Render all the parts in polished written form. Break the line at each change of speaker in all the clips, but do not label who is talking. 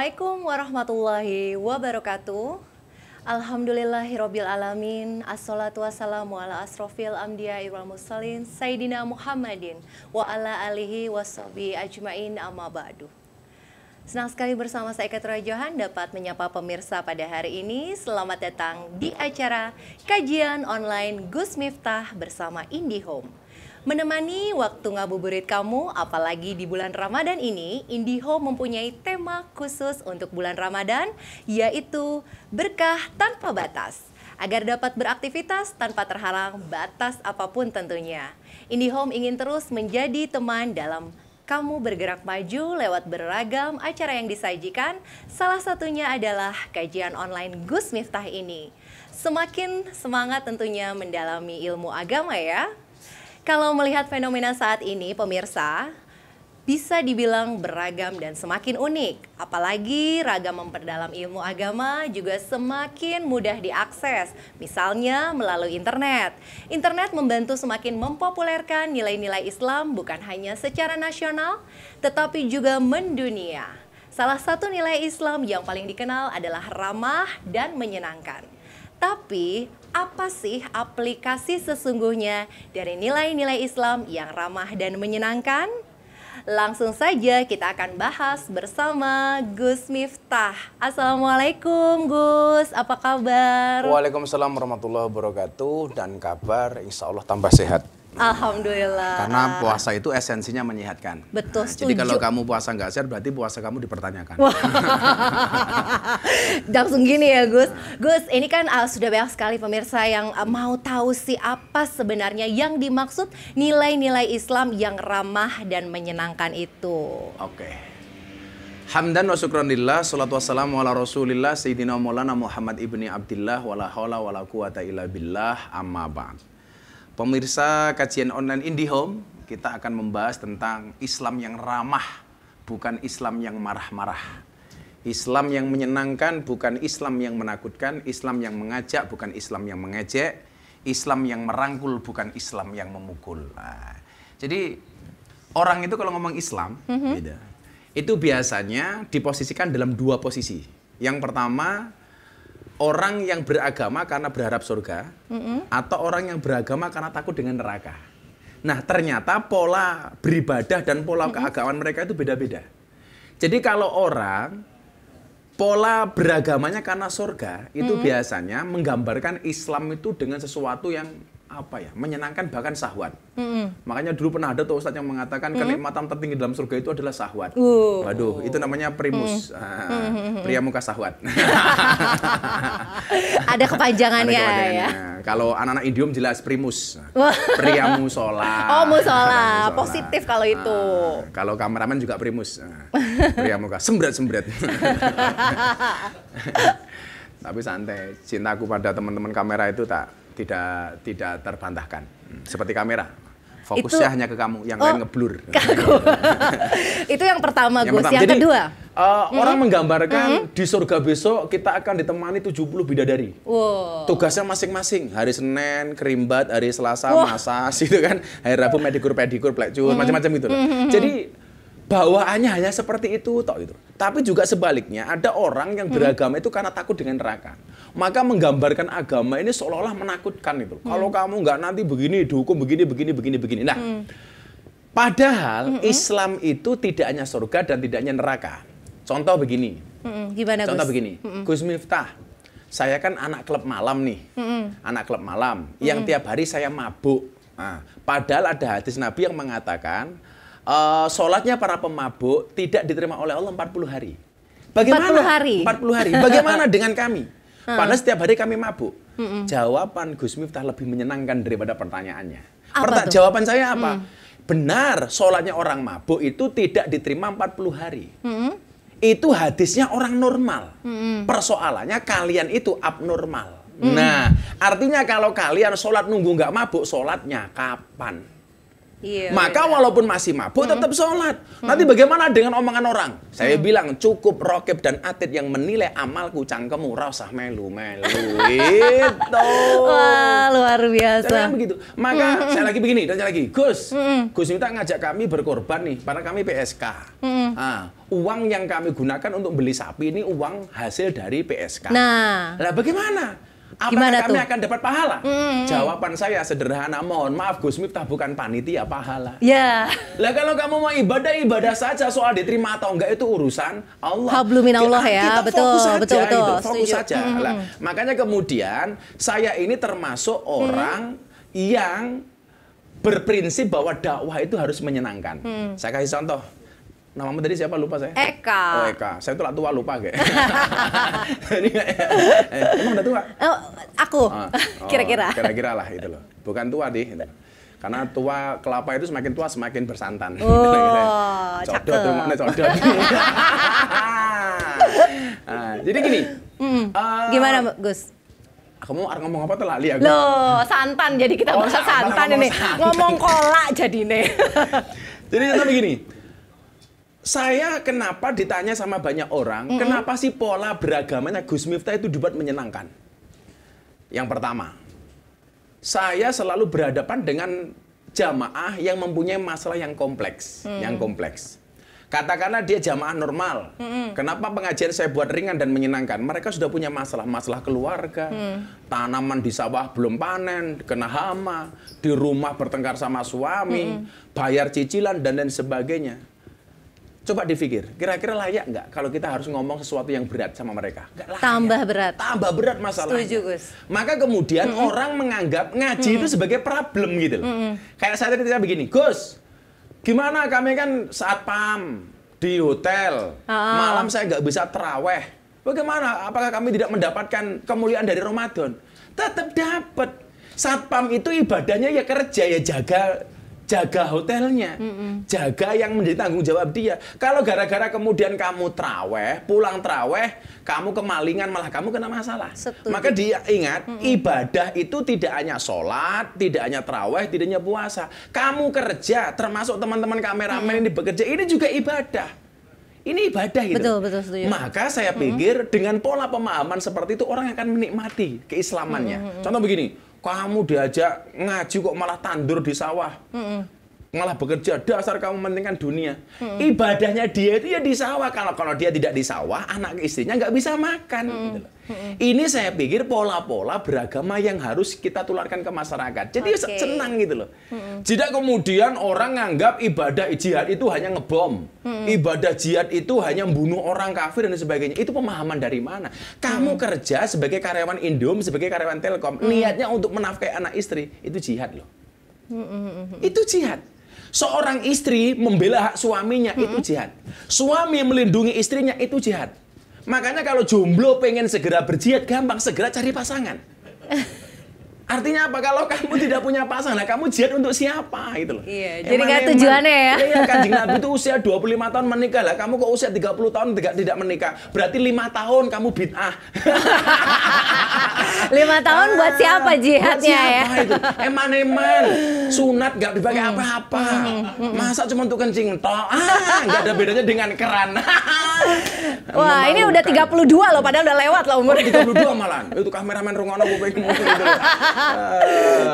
Assalamualaikum warahmatullahi wabarakatuh. Alhamdulillahirabbil alamin. Assalatu wassalamu ala asrofil amdiya'i wal mursalin Sayyidina Muhammadin wa ala alihi washabihi ajmain amma ba'du. Senang sekali bersama saya Katura Johan dapat menyapa pemirsa pada hari ini. Selamat datang di acara kajian online Gus Miftah bersama IndiHome. Menemani waktu ngabuburit kamu, apalagi di bulan Ramadan ini, IndiHome mempunyai tema khusus untuk bulan Ramadan, yaitu berkah tanpa batas. Agar dapat beraktivitas tanpa terhalang batas apapun tentunya. IndiHome ingin terus menjadi teman dalam kamu bergerak maju lewat beragam acara yang disajikan. Salah satunya adalah kajian online Gus Miftah ini. Semakin semangat tentunya mendalami ilmu agama ya. Kalau melihat fenomena saat ini, pemirsa, bisa dibilang beragam dan semakin unik. Apalagi ragam memperdalam ilmu agama juga semakin mudah diakses. Misalnya melalui internet. Internet membantu semakin mempopulerkan nilai-nilai Islam bukan hanya secara nasional, tetapi juga mendunia. Salah satu nilai Islam yang paling dikenal adalah ramah dan menyenangkan. Tapi, apa sih aplikasi sesungguhnya dari nilai-nilai Islam yang ramah dan menyenangkan? Langsung saja kita akan bahas bersama Gus Miftah. Assalamualaikum Gus, apa kabar?
Waalaikumsalam warahmatullahi wabarakatuh. Dan kabar insya Allah tambah sehat.
Alhamdulillah.
Karena puasa itu esensinya menyehatkan.
Betul,
Jadi kalau kamu puasa nggak sehat, berarti puasa kamu dipertanyakan.
Langsung gini ya Gus. Gus, ini kan sudah banyak sekali pemirsa yang mau tahu sih apa sebenarnya yang dimaksud nilai-nilai Islam yang ramah dan menyenangkan itu.
Oke. Hamdan wa syukranillah, salatu wassalamu ala rasulillah, Sayyidina Maulana Muhammad ibni Abdillah, wala hawla wala quwata illa billah, amma ba'd. Pemirsa kajian online IndiHome, kita akan membahas tentang Islam yang ramah, bukan Islam yang marah-marah. Islam yang menyenangkan, bukan Islam yang menakutkan. Islam yang mengajak, bukan Islam yang mengejek. Islam yang merangkul, bukan Islam yang memukul. Nah, jadi orang itu kalau ngomong Islam, beda. Itu biasanya diposisikan dalam dua posisi. Yang pertama, orang yang beragama karena berharap surga, atau orang yang beragama karena takut dengan neraka. Nah, ternyata pola beribadah dan pola keagamaan mereka itu beda-beda. Jadi kalau orang pola beragamanya karena surga, itu biasanya menggambarkan Islam itu dengan sesuatu yang menyenangkan, bahkan syahwat. Makanya dulu pernah ada tuh Ustadz yang mengatakan kenikmatan tertinggi dalam surga itu adalah syahwat. Waduh, itu namanya primus, pria muka syahwat.
Ada kepanjangannya ya.
Kalau anak-anak idiom jelas primus, pria musola.
Oh, musola, positif kalau itu.
Kalau kameramen juga primus, pria muka sembret-sembret. Tapi santai, cintaku pada teman-teman kamera itu tidak terbantahkan. Seperti kamera, fokusnya hanya ke kamu, yang lain ngeblur.
Itu yang pertama, Gus. Yang kedua?
Orang menggambarkan di surga besok kita akan ditemani 70 bidadari. Tugasnya masing-masing. Hari Senin, kerimbat, hari Selasa, masas, gitu kan. Hari Rabu, pedikur, plecur, macam-macam gitu loh. Jadi, bawaannya hanya seperti itu, gitu. Tapi juga sebaliknya, ada orang yang beragama itu karena takut dengan neraka. Maka menggambarkan agama ini seolah-olah menakutkan itu. Kalau kamu nggak nanti begini, dihukum begini. Nah, padahal Islam itu tidak hanya surga dan tidak hanya neraka. Contoh begini.
Gimana,
Contoh
Gus?
begini. Gus Miftah, saya kan anak klub malam nih. Anak klub malam yang tiap hari saya mabuk. Nah, padahal ada hadis Nabi yang mengatakan, sholatnya para pemabuk tidak diterima oleh Allah 40 hari. Bagaimana?
40 hari?
40 hari. Bagaimana dengan kami? Padahal setiap hari kami mabuk. Jawaban Gus Miftah lebih menyenangkan daripada pertanyaannya. Jawaban saya apa? Benar, sholatnya orang mabuk itu tidak diterima 40 hari. Itu hadisnya orang normal. Persoalannya kalian itu abnormal. Nah, artinya kalau kalian sholat nunggu nggak mabuk, sholatnya kapan?
Iya,
Maka
benar.
walaupun masih mabuk tetap sholat. Nanti bagaimana dengan omongan orang? Saya bilang cukup Rokib dan Atid yang menilai amalku cangkemmu, rasah melu-melu. Itu.
Wah, luar biasa.
Jangan begitu. Maka saya lagi begini, tanya lagi, Gus minta ngajak kami berkorban nih, karena kami PSK. Nah, uang yang kami gunakan untuk beli sapi ini uang hasil dari PSK.
Nah,
Bagaimana? Apakah
gimana
kami
tuh?
akan dapat pahala? Jawaban saya sederhana, mohon maaf Gus Miftah bukan panitia pahala.
ya.
Lah kalau kamu mau ibadah saja, soal diterima atau enggak itu urusan Allah.
Hablum minallah ya,
Kita
betul,
fokus saja,
betul, betul,
gitu, fokus
setuju.
saja. Lah, makanya kemudian saya ini termasuk orang yang berprinsip bahwa dakwah itu harus menyenangkan. Saya kasih contoh. Namamu tadi siapa? Lupa saya.
Eka.
Oh, Eka. Saya tuh lah tua lupa kayak. Emang udah tua?
Oh, aku. Kira-kira.
Kira-kira lah itu loh. Bukan tua deh. Gitu. Karena tua kelapa itu semakin tua semakin bersantan.
Oh,
Codot,
cakep.
mana codot. Jadi gini.
Gimana, Gus?
Kamu ngomong apa tuh lali aku?
Loh, santan. Jadi kita bahas santan ini. Ngomong kolak jadi nih.
Jadi contoh begini. Saya kenapa ditanya sama banyak orang, kenapa sih pola beragamanya Gus Miftah itu dibuat menyenangkan? Yang pertama, saya selalu berhadapan dengan jamaah yang mempunyai masalah yang kompleks, Katakanlah dia jamaah normal. Kenapa pengajian saya buat ringan dan menyenangkan? Mereka sudah punya masalah keluarga, tanaman di sawah belum panen, kena hama, di rumah bertengkar sama suami, bayar cicilan dan lain sebagainya. Coba dipikir, kira-kira layak nggak kalau kita harus ngomong sesuatu yang berat sama mereka? Nggak layak.
Tambah berat.
Tambah berat masalahnya.
Setuju, Gus.
Maka kemudian orang menganggap ngaji itu sebagai problem gitu loh. Kayak saya tadi begini, Gus, gimana kami kan saat pam di hotel, malam saya nggak bisa teraweh. Bagaimana? Apakah kami tidak mendapatkan kemuliaan dari Ramadan? Tetap dapat. Satpam itu ibadahnya ya kerja, ya jaga hotelnya, jaga yang menjadi tanggung jawab dia. Kalau gara-gara kemudian kamu traweh, pulang traweh, kamu kemalingan malah kamu kena masalah.
Setuju.
Maka dia ingat, ibadah itu tidak hanya sholat, tidak hanya traweh, tidak hanya puasa. Kamu kerja, termasuk teman-teman kameramen ini bekerja, ini juga ibadah. Ini ibadah gitu.
Betul, setuju.
Maka saya pikir dengan pola pemahaman seperti itu orang akan menikmati keislamannya. Contoh begini. Kamu diajak ngaji kok malah tandur di sawah. Malah bekerja, dasar kamu mementingkan dunia. Ibadahnya dia itu ya di sawah. Kalau dia tidak di sawah, anak istrinya nggak bisa makan. Gitu loh. Ini saya pikir pola-pola beragama yang harus kita tularkan ke masyarakat. Jadi senang gitu loh. Tidak kemudian orang nganggap ibadah jihad itu hanya ngebom. Ibadah jihad itu hanya membunuh orang kafir dan sebagainya. Itu pemahaman dari mana? Kamu kerja sebagai karyawan Indom, sebagai karyawan Telkom, niatnya untuk menafkahi anak istri, itu jihad loh. Itu jihad. Seorang istri membela hak suaminya, itu jihad. Suami melindungi istrinya, itu jihad. Makanya kalau jomblo pengen segera berjihad, gampang, segera cari pasangan. Artinya apa? Kalau kamu tidak punya pasangan, kamu jihad untuk siapa? Gitu loh.
Iya, jadi nggak tujuannya ya.
Iya, Kanjeng Nabi itu usia 25 tahun menikah lah. Kamu kok usia 30 tahun tidak menikah? Berarti 5 tahun kamu bid'ah.
5 tahun buat siapa jihadnya ya?
Itu? Eman-eman. Sunat nggak dipakai apa-apa. Masa cuma untuk kencing tok? Nggak ada bedanya dengan keran.
Wah, ini udah 32 loh, padahal udah lewat lah umur.
32 malah. Itu kameramen rungono gue pengen ngomong gitu loh.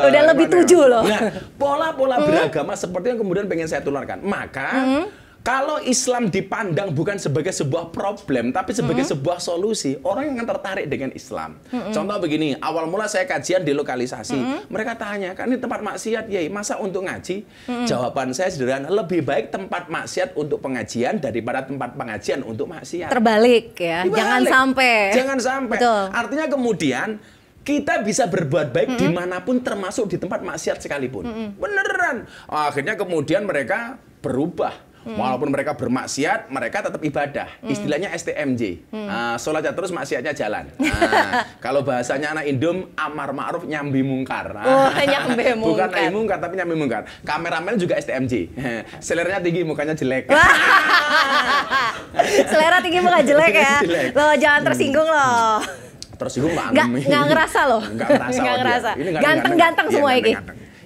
Udah lebih 7 loh.
Nah, pola-pola beragama seperti yang kemudian pengen saya tularkan. Maka kalau Islam dipandang bukan sebagai sebuah problem, tapi sebagai sebuah solusi, orang yang akan tertarik dengan Islam. Contoh begini, awal mula saya kajian di lokalisasi, mereka tanya, kan ini tempat maksiat, Yai, masa untuk ngaji? Jawaban saya sederhana, lebih baik tempat maksiat untuk pengajian daripada tempat pengajian untuk maksiat.
Terbalik ya,
Dibalik.
jangan sampai.
Jangan sampai.
Betul.
Artinya kemudian kita bisa berbuat baik dimanapun, termasuk di tempat maksiat sekalipun. Beneran. Akhirnya kemudian mereka berubah. Walaupun mereka bermaksiat, mereka tetap ibadah. Istilahnya STMJ. Sholatnya terus, maksiatnya jalan. Kalau bahasanya anak Indom, amar ma'ruf nyambi mungkar.
Nyambi mungkar.
Bukan nahi mungkar, tapi nyambi mungkar. Kameramen juga STMJ. Seleranya tinggi, mukanya jelek.
Selera tinggi muka jelek ya.
Jelek.
Loh, jangan tersinggung loh.
Tersinggung
Nggak ngerasa loh.
Nggak ngerasa.
Nggak
oh,
ngerasa.
Ini
Ganteng-ganteng semua ini.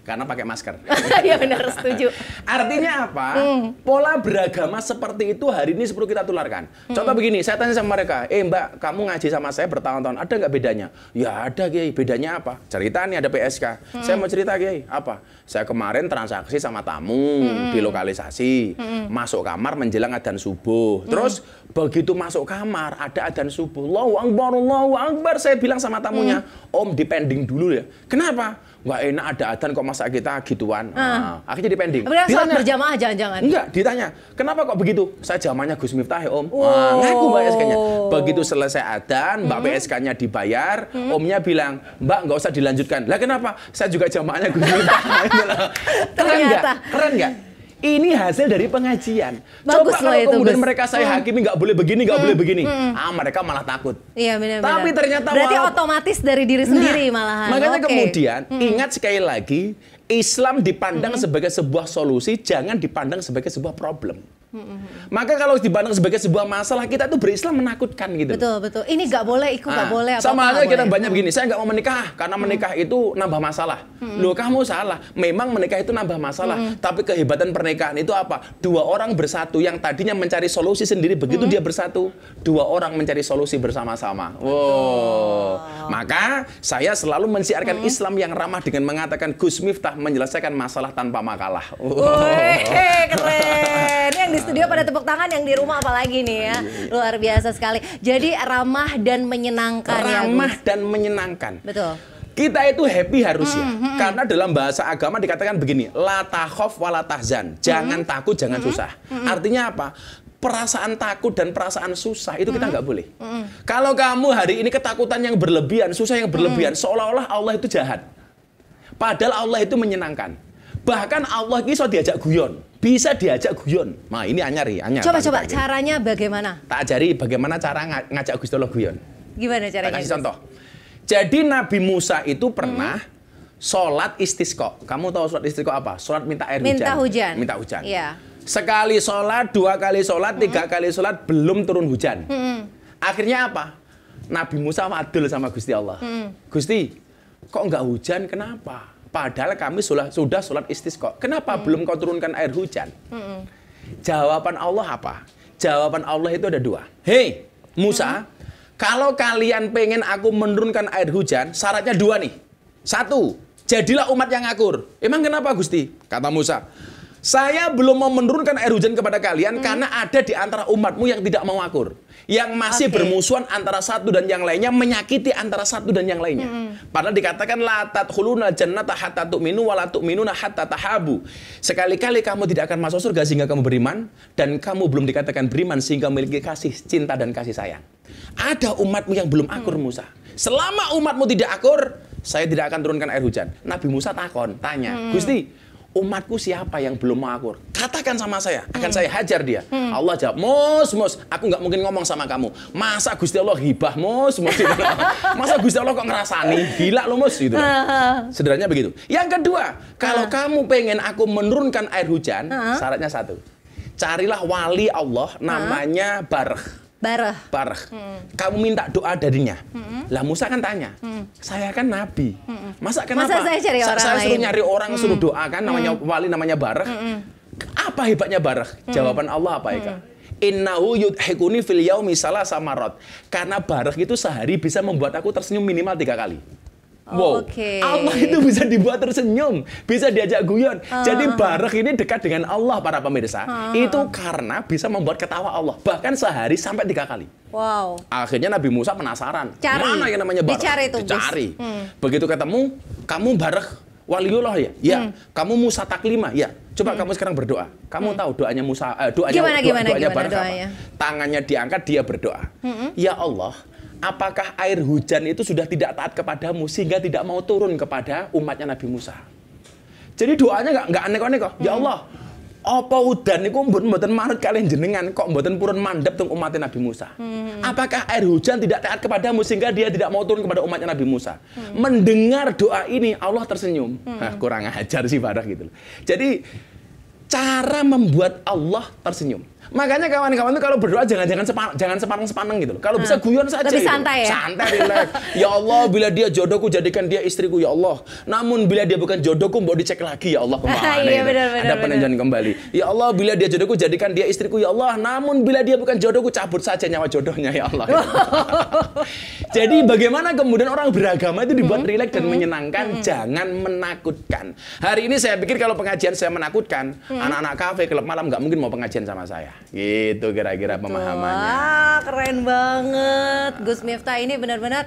karena pakai masker.
Iya benar, setuju.
Artinya apa? Pola beragama seperti itu hari ini perlu kita tularkan. Contoh begini, saya tanya sama mereka, Mbak, kamu ngaji sama saya bertahun-tahun, ada nggak bedanya? Ya ada, Kiai. Bedanya apa? Cerita nih, ada PSK. Saya mau cerita, Kiai. Apa? Saya kemarin transaksi sama tamu di lokalisasi, masuk kamar menjelang adzan subuh. Terus begitu masuk kamar ada adzan subuh, Allahu Akbar, Allahu Akbar. Saya bilang sama tamunya, Om dipending dulu ya. Kenapa? Nggak enak ada adzan kok masa kita gituan. Nah, akhirnya dipending.
Berarti sholat berjamaah jangan-jangan?
Enggak, ditanya, kenapa kok begitu? Saya jamannya Gus Miftah ya, Om. Nah, ngaku Mbak PSK-nya. Begitu selesai adzan, Mbak PSK-nya dibayar, Omnya bilang, Mbak nggak usah dilanjutkan. Lah kenapa? Saya juga jamannya Gus Miftah. Keren nggak? Keren nggak? Ini hasil dari pengajian.
Bagus.
Coba kalau kemudian mereka saya hakimi nggak boleh begini, nggak boleh begini. Mereka malah takut.
Iya benar.
Tapi ternyata
berarti otomatis dari diri sendiri malahan.
Makanya kemudian ingat sekali lagi, Islam dipandang sebagai sebuah solusi, jangan dipandang sebagai sebuah problem. Maka kalau dipandang sebagai sebuah masalah, kita tuh berislam menakutkan gitu.
Betul. Ini nggak boleh, ikut nggak boleh.
Sama aja kita banyak begini, saya nggak mau menikah karena menikah itu nambah masalah. Loh, kamu salah. Memang menikah itu nambah masalah. Tapi kehebatan pernikahan itu apa? Dua orang bersatu yang tadinya mencari solusi sendiri, begitu dia bersatu, dua orang mencari solusi bersama-sama. Wow. Maka saya selalu mensiarkan Islam yang ramah dengan mengatakan Gus Miftah menyelesaikan masalah tanpa makalah.
Keren. Yang di studio pada tepuk tangan, yang di rumah apalagi nih ya. Luar biasa sekali. Jadi ramah dan menyenangkan.
Ramah dan menyenangkan.
Betul.
Kita itu happy harusnya. Karena dalam bahasa agama dikatakan begini, la takhaf wa la tahzan. Jangan takut, jangan susah. Artinya apa? Perasaan takut dan perasaan susah itu kita nggak boleh. Kalau kamu hari ini ketakutan yang berlebihan, susah yang berlebihan, seolah-olah Allah itu jahat. Padahal Allah itu menyenangkan. Bahkan Allah ini bisa diajak guyon. Bisa diajak guyon. Nah ini anyar.
Coba caranya bagaimana?
Tak ajari bagaimana cara ngajak Gusti Allah guyon.
Gimana caranya?
Tak kasih contoh. Jadi Nabi Musa itu pernah sholat istisqa. Kamu tahu sholat istisqa apa? Sholat minta air hujan. Minta hujan.
Iya.
Sekali sholat, dua kali sholat, tiga kali sholat, belum turun hujan. Akhirnya apa? Nabi Musa wadul sama Gusti Allah. Gusti, kok nggak hujan? Kenapa? Padahal kami sudah sholat istisqa. Kenapa belum kau turunkan air hujan? Jawaban Allah apa? Jawaban Allah itu ada dua. Hei Musa, kalau kalian pengen aku menurunkan air hujan, syaratnya dua nih. Satu, jadilah umat yang akur. Emang kenapa Gusti? Kata Musa, saya belum mau menurunkan air hujan kepada kalian karena ada di antara umatmu yang tidak mau akur. Yang masih bermusuhan antara satu dan yang lainnya, menyakiti antara satu dan yang lainnya. Padahal dikatakan la tadkhuluna jannata hatta tu'minu wa la tu'minuna hatta tahabu. Sekali-kali kamu tidak akan masuk surga sehingga kamu beriman, dan kamu belum dikatakan beriman sehingga memiliki kasih cinta dan kasih sayang. Ada umatmu yang belum akur Musa. Selama umatmu tidak akur, saya tidak akan turunkan air hujan. Nabi Musa tanya, Gusti, umatku siapa yang belum mau akur? Katakan sama saya, akan saya hajar dia. Allah jawab, mus, aku nggak mungkin ngomong sama kamu. Masa Gusti Allah hibah, mus. Masa Gusti Allah kok ngerasani? Gila lo, mus. Gitu. Sederhananya begitu. Yang kedua, kalau kamu pengen aku menurunkan air hujan, syaratnya satu. Carilah wali Allah, namanya Barah. Kamu minta doa darinya. Lah Musa kan tanya, saya kan nabi. Masa
saya cari orang
saya suruh
lain?
Nyari orang, suruh doa kan, namanya wali, namanya Barah. Apa hebatnya Barah? Jawaban Allah apa Eka? Innahu yudhikuni fil yaumi salasa marot. Karena Barah itu sehari bisa membuat aku tersenyum minimal 3 kali. Wow, Allah itu bisa dibuat tersenyum, bisa diajak guyon. Jadi Barah ini dekat dengan Allah, para pemirsa. Itu karena bisa membuat ketawa Allah. Bahkan sehari sampai 3 kali.
Wow.
Akhirnya Nabi Musa penasaran. Mana yang namanya Barah? Dicari. Begitu ketemu, kamu Barah waliullah ya? Ya. Kamu Musa taklima? Ya. Coba kamu sekarang berdoa. Kamu tahu doanya Musa, doanya Barah apa? Tangannya diangkat, dia berdoa. Ya Allah, apakah air hujan itu sudah tidak taat kepadamu sehingga tidak mau turun kepada umatnya Nabi Musa? Jadi doanya nggak aneh-aneh kok. Ya Allah, apa udan niku mboten manut kalian jenengan kok mboten purun mandep teng umatnya Nabi Musa? Apakah air hujan tidak taat kepadamu sehingga dia tidak mau turun kepada umatnya Nabi Musa? Mendengar doa ini Allah tersenyum. Kurang ajar sih Barah gitu. Jadi cara membuat Allah tersenyum. Makanya kawan-kawan tuh kalau berdoa jangan sepaneng-sepaneng gitu loh. Kalau bisa guyon saja.
Lebih
gitu.
santai ya?
Santai, relax. Ya Allah, bila dia jodohku jadikan dia istriku ya Allah. Namun bila dia bukan jodohku mau dicek lagi ya Allah kemana
Iya,
gitu.
benar,
Ada peninjauan kembali. Ya Allah, bila dia jodohku jadikan dia istriku ya Allah. Namun bila dia bukan jodohku cabut saja nyawa jodohnya ya Allah. Jadi bagaimana kemudian orang beragama itu dibuat rileks dan menyenangkan, jangan menakutkan. Hari ini saya pikir kalau pengajian saya menakutkan, anak-anak kafe, klub malam nggak mungkin mau pengajian sama saya. Gitu kira-kira pemahamannya.
Wah, keren banget. Gus Miftah ini benar-benar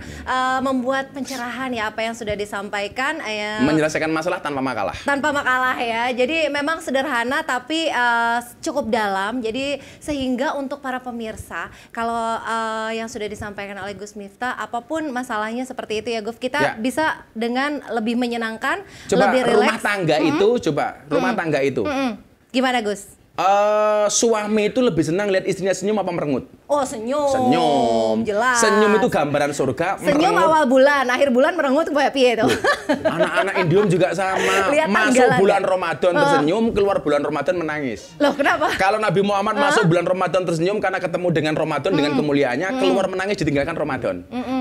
membuat pencerahan ya apa yang sudah disampaikan.
Menyelesaikan masalah tanpa makalah.
Tanpa makalah ya. Jadi memang sederhana tapi cukup dalam. Jadi sehingga untuk para pemirsa, kalau yang sudah disampaikan oleh Gus Miftah, apapun masalahnya seperti itu ya Gus, kita bisa dengan lebih menyenangkan, lebih rileks.
Rumah tangga itu, rumah tangga itu.
Gimana Gus?
Suami itu lebih senang lihat istrinya senyum apa merengut?
Oh, senyum.
Senyum.
Jelas.
Senyum itu gambaran surga.
Senyum
merengut.
awal bulan, akhir bulan merengut kayak piye itu.
Anak-anak Indium juga sama.
Lihat
masuk
tanggalan
bulan
ya?
Ramadan tersenyum, keluar bulan Ramadan menangis.
Loh, kenapa?
Kalau Nabi Muhammad masuk bulan Ramadan tersenyum karena ketemu dengan Ramadan dengan kemuliaannya, keluar menangis ditinggalkan Ramadan.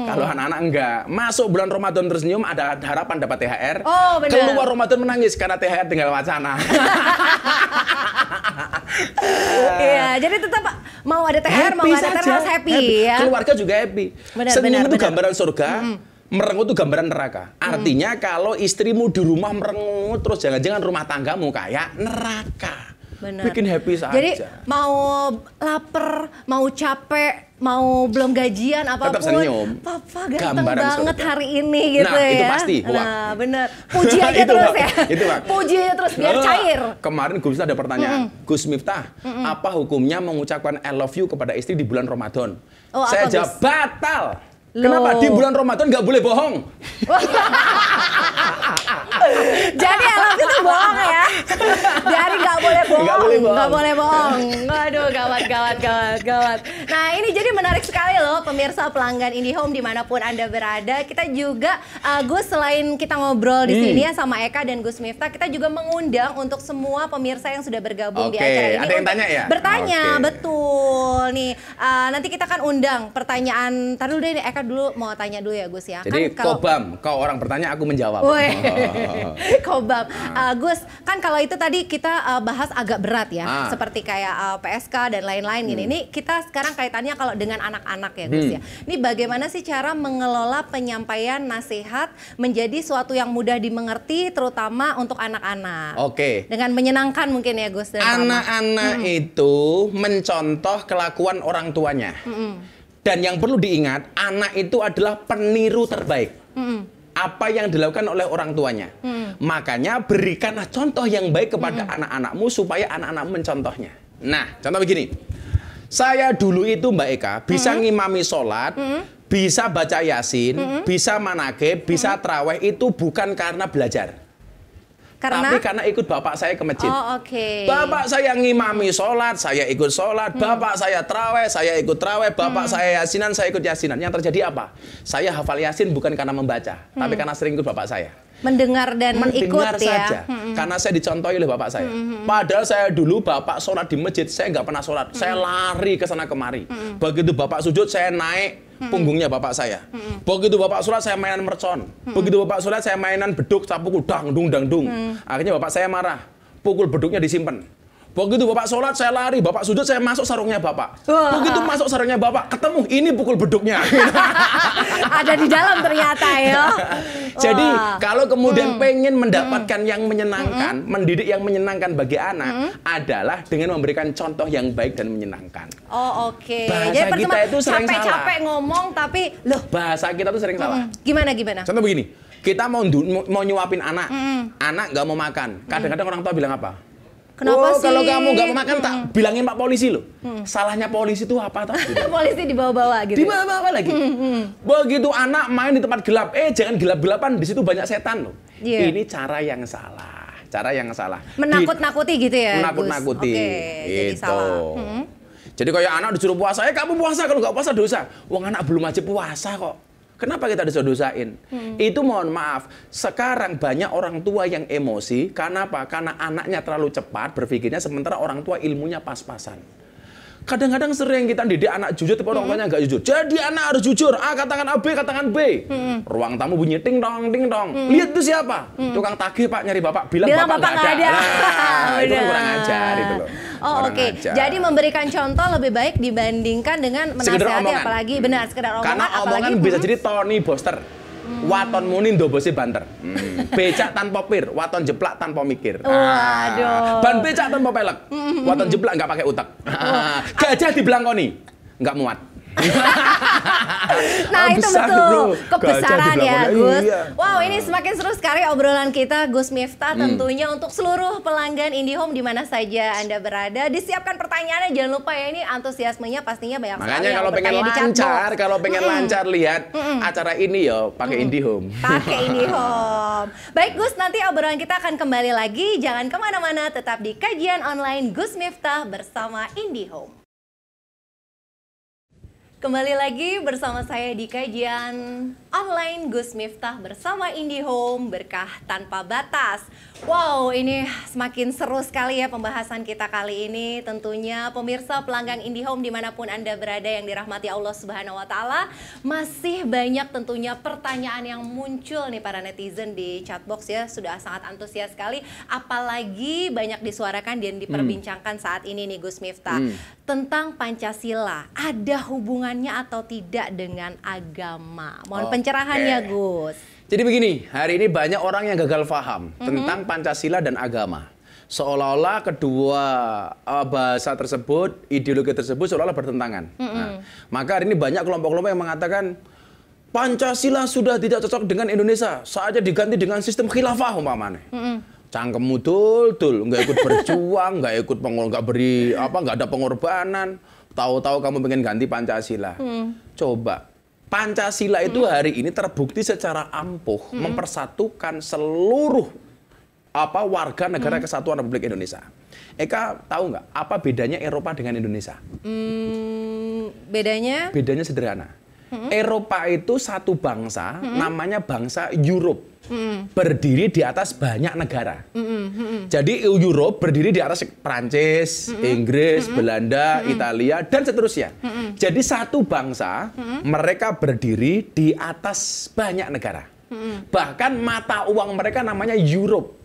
Kalau anak-anak enggak, masuk bulan Ramadan tersenyum ada harapan dapat THR.
Oh, benar.
Keluar Ramadan menangis karena THR tinggal wacana.
Iya, jadi tetap mau ada THR, mau nggak ada THR harus happy ya.
Keluarga juga happy. Senyum itu gambaran surga, merengut itu gambaran neraka. Artinya kalau istrimu di rumah merengut terus jangan-jangan rumah tanggamu kayak neraka.
Benar.
Bikin happy saja.
Jadi mau lapar, mau capek, mau belum gajian apapun,
tetap senyum.
Papa ganteng
Gambaran
banget
surga.
hari ini gitu
Nah,
ya.
itu pasti.
Nah, bener. Puji aja
Itu,
terus
Pak.
ya.
Itu, Pak.
Puji aja terus biar cair.
Kemarin Gus Miftah ada pertanyaan. Gus Miftah, apa hukumnya mengucapkan I love you kepada istri di bulan Ramadan?
Oh,
Saya
apa,
jawab
Gus?
batal.
Loh.
Kenapa di bulan Ramadan nggak boleh bohong?
Jadi alam itu bohong ya. Jadi nggak boleh bohong.
Nggak boleh bohong.
Nggak boleh bohong. Aduh, gawat. Nah, ini jadi menarik sekali loh pemirsa pelanggan IndiHome dimanapun Anda berada. Kita juga Gus, selain kita ngobrol di sini ya sama Eka dan Gus Miftah, kita juga mengundang untuk semua pemirsa yang sudah bergabung di acara ini.
Ada yang tanya ya?
Bertanya,
Oke.
betul. Nih, nanti kita akan undang pertanyaan. Tadi dulu deh, Eka dulu mau tanya dulu ya Gus ya.
Jadi
kan kalau
kobam, kau orang bertanya aku menjawab.
Woi, Kobam. Gus, kan kalau itu tadi kita bahas agak berat ya, seperti kayak PSK dan lain-lain gini. Ini kita sekarang kaitannya kalau dengan anak-anak ya Gus ya. Ini bagaimana sih cara mengelola penyampaian nasihat menjadi suatu yang mudah dimengerti, terutama untuk anak-anak.
Oke.
Dengan menyenangkan mungkin ya Gus.
Anak-anak itu mencontoh kelakuan orang tuanya. Dan yang perlu diingat, anak itu adalah peniru terbaik. Apa yang dilakukan oleh orang tuanya. Makanya berikanlah contoh yang baik kepada anak-anakmu supaya anak-anakmu mencontohnya. Nah, contoh begini. Saya dulu itu Mbak Eka bisa ngimami sholat, bisa baca yasin, bisa managib, bisa traweh itu bukan karena belajar. Tapi karena ikut bapak saya ke masjid.
Oh, oke.
Bapak saya ngimami sholat, saya ikut sholat. Bapak saya traweh, saya ikut traweh. Bapak saya yasinan, saya ikut yasinan. Yang terjadi apa? Saya hafal yasin bukan karena membaca, tapi karena sering ikut bapak saya.
Mendengar dan
Mendengar
ikut
saja,
ya.
karena saya dicontohi oleh bapak saya. Padahal saya dulu bapak sholat di masjid, saya nggak pernah sholat. Saya lari ke sana kemari. Begitu bapak sujud, saya naik punggungnya bapak saya. Begitu bapak sholat, saya mainan mercon. Begitu bapak sholat, saya mainan beduk, sapuku dangdung. Akhirnya bapak saya marah, pukul beduknya disimpan. Begitu bapak sholat, saya lari. Bapak sujud, saya masuk sarungnya bapak. Begitu masuk sarungnya bapak, ketemu, ini pukul beduknya.
Ada di dalam ternyata ya.
Jadi kalau kemudian pengen mendapatkan yang menyenangkan, mendidik yang menyenangkan bagi anak, adalah dengan memberikan contoh yang baik dan menyenangkan.
Oh, oke.
Bahasa
Jadi
kita itu sering
capek-capek
salah.
ngomong tapi loh.
Bahasa kita tuh sering salah.
Gimana?
Contoh begini, kita mau nyuapin anak, anak nggak mau makan. Kadang-kadang orang tua bilang apa?
Kenapa sih?
Kalau kamu nggak mau makan, tak bilangin Pak Polisi loh. Salahnya polisi itu apa toh?
Polisi dibawa-bawa gitu.
Dibawa-bawa lagi. Begitu anak main di tempat gelap, jangan gelap-gelapan, di situ banyak setan loh.
Yeah.
Ini cara yang salah. Cara yang salah.
Menakut-nakuti gitu ya,
Menakut-nakuti.
Gus? Oke, jadi
Gitu.
salah.
Jadi kayak anak disuruh puasa, kamu puasa, kalau nggak puasa dosa. Wong anak belum aja puasa kok. Kenapa kita didosain? Itu mohon maaf. Sekarang banyak orang tua yang emosi. Karena apa? Karena anaknya terlalu cepat berpikirnya, sementara orang tua ilmunya pas-pasan. Kadang-kadang sering kita didik anak jujur, tapi orang tuanya nggak jujur. Jadi anak harus jujur. A katakan A, B katakan B. Ruang tamu bunyi ting dong, ting dong. Lihat itu siapa? Tukang tagih Pak, nyari Bapak. Bilang Bapak nggak ada. Nah, itu kan kurang ajar itu loh.
Oh oke. Jadi memberikan contoh lebih baik dibandingkan dengan menasihati, apalagi benar sekedar omongan.
Karena omongan bisa jadi Tony Boster. Waton muni ndobose banter. Becak tanpa pir, waton jeplak tanpa mikir.
Waduh.
Ban becak tanpa pelek. Waton jeplak nggak pakai utak. Gajah dibelangkoni, nggak muat.
Nah itu
besar,
betul
bro.
kebesaran ya Gus.
Iya.
Wow, ini semakin seru sekali obrolan kita Gus Miftah. Tentunya untuk seluruh pelanggan IndiHome di mana saja Anda berada, disiapkan pertanyaannya, jangan lupa ya, ini antusiasmenya pastinya banyak sekali.
Makanya kalau pengen lancar, lancar lihat acara ini ya pakai IndiHome.
Pakai IndiHome. Baik Gus, nanti obrolan kita akan kembali lagi. Jangan kemana-mana, tetap di kajian online Gus Miftah bersama IndiHome. Kembali lagi bersama saya di kajian online Gus Miftah bersama IndiHome, berkah tanpa batas. Wow, ini semakin seru sekali ya pembahasan kita kali ini. Tentunya pemirsa pelanggan IndiHome dimanapun Anda berada yang dirahmati Allah Subhanahu Wa Taala, masih banyak tentunya pertanyaan yang muncul nih para netizen di chatbox ya, sudah sangat antusias sekali. Apalagi banyak disuarakan dan diperbincangkan saat ini nih Gus Miftah tentang Pancasila. Ada hubungannya atau tidak dengan agama? Mohon pencerahannya Gus.
Jadi begini, hari ini banyak orang yang gagal paham tentang Pancasila dan agama. Seolah-olah kedua bahasa tersebut, ideologi tersebut seolah-olah bertentangan. Nah, maka hari ini banyak kelompok-kelompok yang mengatakan Pancasila sudah tidak cocok dengan Indonesia, saatnya diganti dengan sistem khilafah umpamanya. Cangkemmu tul, nggak ikut berjuang, nggak ada pengorbanan. Tahu-tahu kamu pengen ganti Pancasila. Coba. Pancasila itu hari ini terbukti secara ampuh mempersatukan seluruh warga negara kesatuan Republik Indonesia. Eka tahu nggak apa bedanya Eropa dengan Indonesia?
Bedanya?
Bedanya sederhana. Eropa itu satu bangsa, namanya bangsa Europe. Berdiri di atas banyak negara. Jadi Europe berdiri di atas Prancis, Inggris, Belanda, Italia, dan seterusnya. Jadi satu bangsa, mereka berdiri di atas banyak negara. Bahkan mata uang mereka namanya Europe.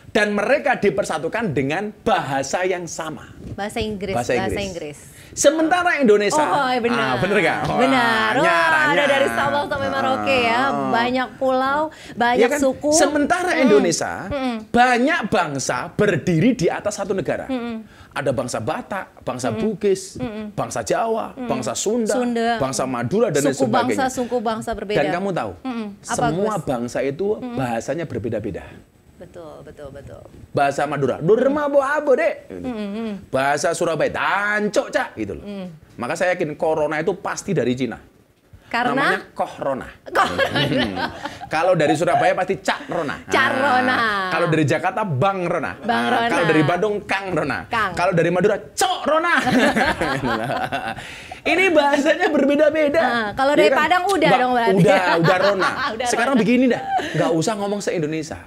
Dan mereka dipersatukan dengan bahasa yang sama.
Bahasa Inggris.
Sementara Indonesia,
benar.
Bener gak?
Benar. Ada dari Sabang sampai Merauke ya, banyak pulau, banyak
ya kan?
suku.
Sementara Indonesia, banyak bangsa berdiri di atas satu negara. Ada bangsa Batak, bangsa Bugis, bangsa Jawa, bangsa Sunda, bangsa Madura, dan lain sebagainya.
Suku bangsa berbeda.
Dan kamu tahu, semua bangsa itu bahasanya berbeda-beda.
Betul.
Bahasa Madura, Durma bo abo dek. Bahasa Surabaya, Dancok cak, gitu loh. Maka saya yakin corona itu pasti dari Cina.
Karena
namanya Kohrona. Kalau dari Surabaya pasti Cak Rona. Kalau dari Jakarta Bang Rona. Kalau dari Bandung Kang Rona. Kalau dari Madura Cok Rona. Ini bahasanya berbeda-beda.
Kalau dari Padang udah dong berarti.
Udah Rona. Sekarang begini dah, nggak usah ngomong se-Indonesia.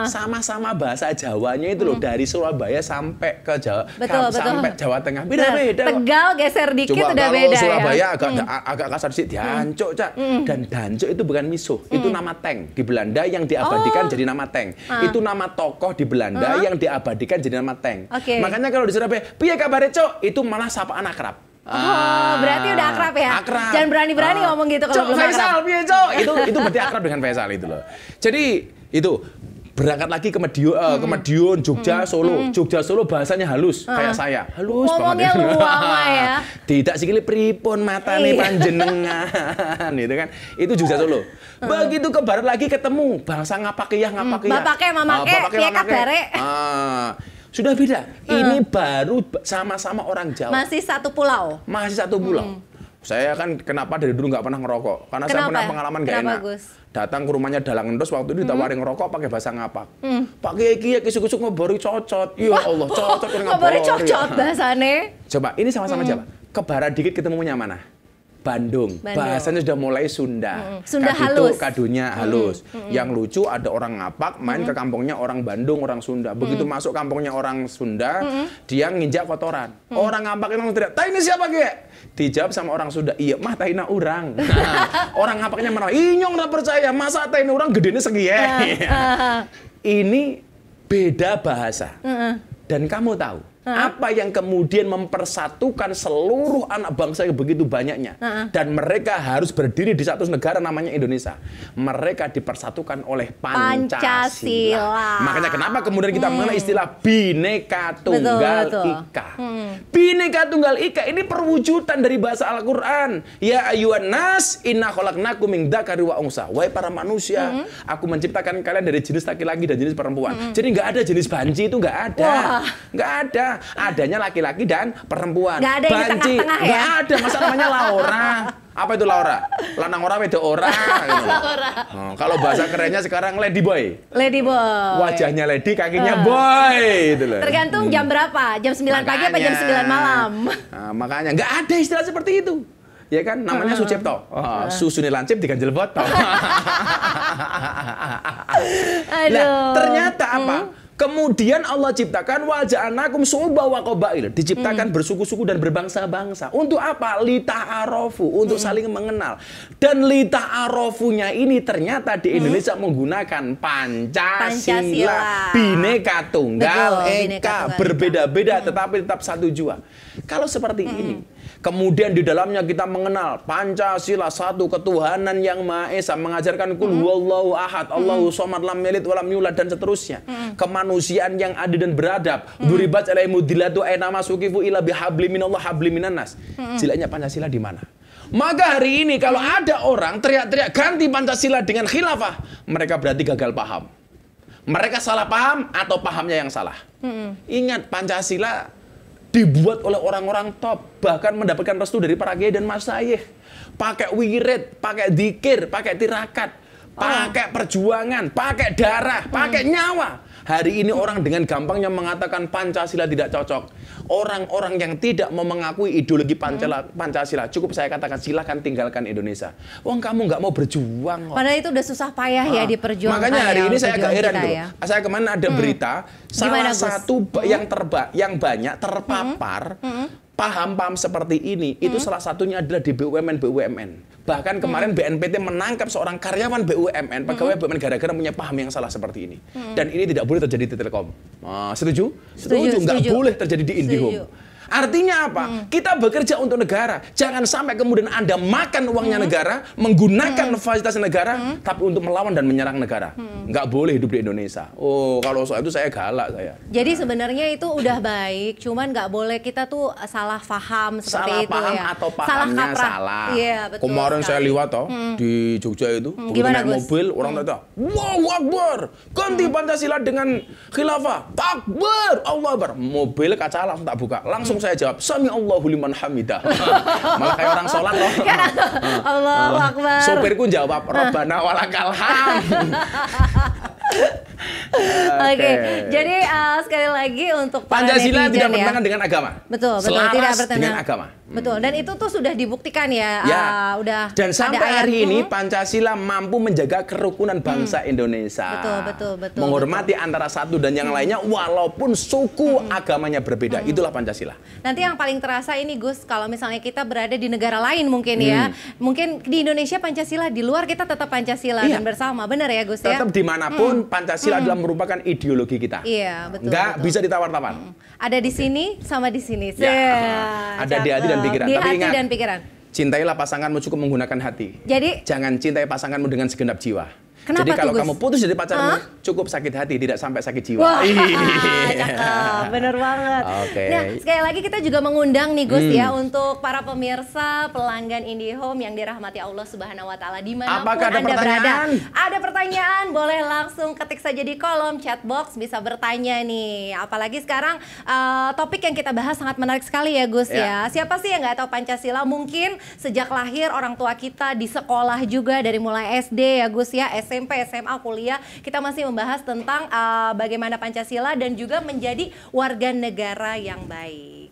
Sama-sama bahasa Jawanya itu loh, dari Surabaya sampai ke Jawa, sampai Jawa Tengah beda-beda.
Tegal geser dikit
coba
udah
kalau
beda
Surabaya
ya.
agak kasar sih, Dancok cak. Dan Dancok itu bukan misuh, itu nama tank di Belanda yang diabadikan jadi nama tank. Itu nama tokoh di Belanda yang diabadikan jadi nama tank. Makanya kalau di Surabaya, piye kabare cok, itu malah sapaan akrab.
Berarti udah akrab ya?
Akrab.
Jangan berani-berani ngomong gitu kalau belum
Faisal,
akrab.
piye cok? Itu berarti akrab dengan Faisal itu loh. Jadi itu berangkat lagi ke Madiun, Jogja, Solo. Jogja, Solo bahasanya halus kayak saya. Halus
ngomongnya
banget.
luama ya.
Tidak sikili pripun matane panjenengan gitu kan. Itu Jogja, Solo. Begitu ke barat lagi ketemu bangsa ngapakiyah.
Bapake, mamake, piye kabare?
Sudah beda. Ini baru sama-sama orang Jawa.
Masih satu pulau.
Saya kan kenapa dari dulu nggak pernah ngerokok? Karena saya pernah pengalaman nggak enak.
Gus?
Datang ke rumahnya Dalang Endos waktu itu ditawarin ngerokok pakai bahasa ngapak. Pak Kiai kisuk-kisuk ngobori cocot. Ya Allah, cocot
ngobori cocot bahasane.
Coba, ini sama-sama Jawa. Ke barat dikit ketemunya mana? Bandung. Bahasanya sudah mulai Sunda.
Sunda halus.
Kadonya halus. Yang lucu ada orang ngapak main ke kampungnya orang Bandung, orang Sunda. Begitu masuk kampungnya orang Sunda, dia nginjak kotoran. Orang ngapak itu teriak, "Tai ini siapa ge?" Dijawab sama orang Sunda, "Iya mah taina urang." Nah, orang ngapaknya marah, "Inyong nggak percaya, masa taina urang gedenya segiye?" Ini beda bahasa. Dan kamu tahu apa yang kemudian mempersatukan seluruh anak bangsa yang begitu banyaknya. Dan mereka harus berdiri di satu negara namanya Indonesia. Mereka dipersatukan oleh Pancasila. Makanya kenapa kemudian kita mengenal istilah Bhinneka Tunggal Ika. Bhinneka Tunggal Ika ini perwujudan dari bahasa Al-Quran. Ya ayyuhan nas, inna khalaqnakum min dzakari wa unsa. Wahai para manusia, aku menciptakan kalian dari jenis laki-laki dan jenis perempuan. Jadi nggak ada jenis banci, itu nggak ada. Nggak ada. Adanya laki-laki dan perempuan.
Nggak ada yang di tengah-tengah ya?
Nggak ada, masa namanya Laura. Apa itu Laura? Lanang ora wedo ora. Gitu. Oh, kalau bahasa kerennya sekarang lady boy.
Lady boy.
Wajahnya lady, kakinya boy. Gitu loh.
Tergantung jam berapa, jam 9 pagi apa jam 9 malam.
Nah, makanya nggak ada istilah seperti itu. Ya kan, namanya Sucipto. Susune lancip diganjel botol. Nah, ternyata apa? Kemudian Allah ciptakan waja'anakum syu'uban wa qabail, diciptakan bersuku-suku dan berbangsa-bangsa. Untuk apa? Lita'arofu, untuk saling mengenal. Dan lita'arofunya ini ternyata di Indonesia menggunakan Pancasila. Bhinneka Tunggal Ika, berbeda-beda tetapi tetap satu jua. Kalau seperti ini, kemudian di dalamnya kita mengenal Pancasila, satu ketuhanan yang Maha Esa, mengajarkan kul huwallahu ahad, Allahu shamad, lam yalid walam yulad, dan seterusnya. Kemanusiaan yang adil dan beradab. Duribat alaihimu dilatu aina masukifu ila bihabli minallah habli minannas. Jeleknya Pancasila di mana? Maka hari ini kalau ada orang teriak-teriak ganti Pancasila dengan khilafah, mereka berarti gagal paham. Mereka salah paham atau pahamnya yang salah. Ingat, Pancasila dibuat oleh orang-orang top, bahkan mendapatkan restu dari para kiai dan masyayikh. Pakai wirid, pakai dzikir, pakai tirakat, pakai perjuangan, pakai darah, pakai nyawa. Hari ini orang dengan gampangnya mengatakan Pancasila tidak cocok. Orang-orang yang tidak mau mengakui ideologi Pancasila, cukup saya katakan silahkan tinggalkan Indonesia. Wong kamu nggak mau berjuang.
Padahal itu udah susah payah ya diperjuangkan.
Makanya hari ini saya agak heran gitu.
Ya.
Saya kemarin ada berita, salah satu yang banyak terpapar paham-paham seperti ini, itu salah satunya adalah di BUMN. Bahkan kemarin BNPT menangkap seorang karyawan BUMN, pegawai BUMN, gara-gara punya paham yang salah seperti ini. Dan ini tidak boleh terjadi di Telkom. Setuju? Setuju. Nggak boleh terjadi di IndiHome. Artinya apa? Kita bekerja untuk negara. Jangan sampai kemudian Anda makan uangnya negara, menggunakan fasilitas negara, tapi untuk melawan dan menyerang negara. Nggak boleh hidup di Indonesia. Oh, kalau soal itu saya galak saya.
Jadi sebenarnya itu udah baik, cuman nggak boleh kita tuh salah paham seperti
salah
itu
paham
ya.
atau pahamnya salah.
Iya, betul.
Kemarin saya liwat di Jogja itu, begitu naik mobil, orang tanya, "Wow, Akbar, ganti Pancasila dengan khilafah." Takbir, Allah Akbar. Mobil kaca langsung tak buka. Langsung saya jawab, "Sami Allahu liman hamidah." Malah kayak orang sholat loh.
Allahu Akbar.
Sopirku jawab, "Rabbana walakal hamd."
Oke, jadi sekali lagi untuk
Pancasila tidak bertentangan dengan agama.
Betul,
selaras
tidak bertentangan
dengan agama.
Betul, dan itu tuh sudah dibuktikan ya. Udah.
Dan sampai hari ini Pancasila mampu menjaga kerukunan bangsa Indonesia.
Betul.
Menghormati antara satu dan yang lainnya, walaupun suku agamanya berbeda. Itulah Pancasila.
Nanti yang paling terasa ini Gus, kalau misalnya kita berada di negara lain mungkin ya, mungkin di Indonesia Pancasila, di luar kita tetap Pancasila dan bersama, benar ya Gus ya?
Tetap dimanapun Pancasila adalah merupakan ideologi kita.
Iya, betul.
Nggak bisa ditawar-tawar.
Ada di sini sama di sini.
Ada di hati dan pikiran.
Di
Tapi
hati
ingat,
dan pikiran.
Cintailah pasanganmu cukup menggunakan hati.
Jadi
jangan cintai pasanganmu dengan segenap jiwa.
Kenapa
jadi kalau
tuh,
kamu putus dari pacarmu, cukup sakit hati, tidak sampai sakit jiwa.
Wah, cakep, bener banget. Nah, sekali lagi kita juga mengundang nih Gus ya, untuk para pemirsa pelanggan IndiHome yang dirahmati Allah Subhanahu Wa Taala dimanapun Anda berada. Ada pertanyaan, boleh langsung ketik saja di kolom chat box, bisa bertanya nih. Apalagi sekarang topik yang kita bahas sangat menarik sekali ya Gus ya. Siapa sih yang nggak tahu Pancasila? Mungkin sejak lahir orang tua kita di sekolah juga dari mulai SD ya Gus ya, SMP, SMA, kuliah, kita masih membahas tentang bagaimana Pancasila dan juga menjadi warga negara yang baik.